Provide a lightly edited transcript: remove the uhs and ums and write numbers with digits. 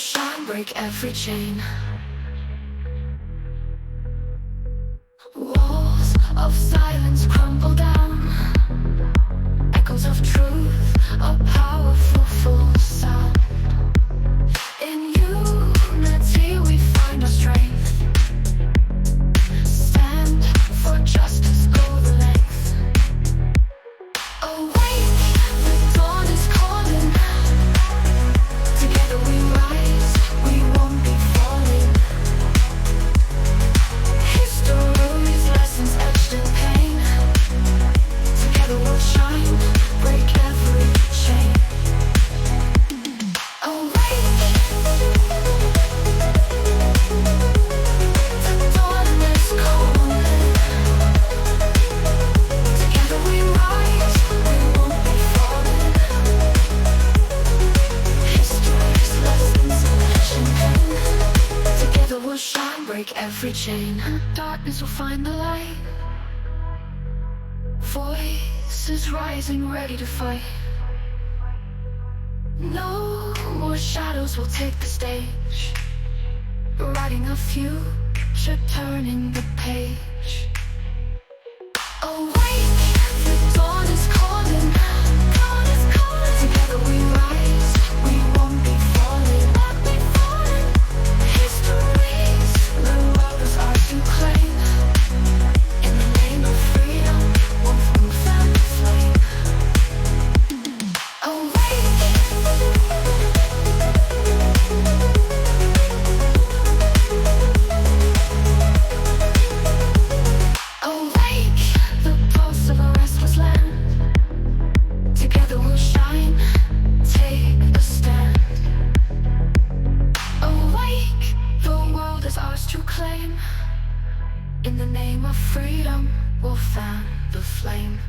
shine, break every chain. Walls of silence crumble down. Echoes of truth, a powerful full sound. In unity we find our strength. Stand for justice, go the length. Awake, the dawn is calling. Together we rise, we won't be falling. History's lessons etched in pain. Together we'll shine, break every chain. Awake, the dawn is calling. Together we rise, we won't be falling. History's lessons etched in pain. Together we'll shine, break every chain. Darkness will find the light. Voices rising, ready to fight. No more shadows will take the stage. Writing a future, turning the page. Awake, the dawn is calling. Dawn is calling. Together we rise, we won't be falling. Won't be falling. Histories, the world is ours to claim. In the name of freedom, one from the family flame. Awake, awake, the pulse of a restless land. Together we'll shine, take a stand. Awake, the world is ours to claim. In the name of freedom, we'll fan the flame.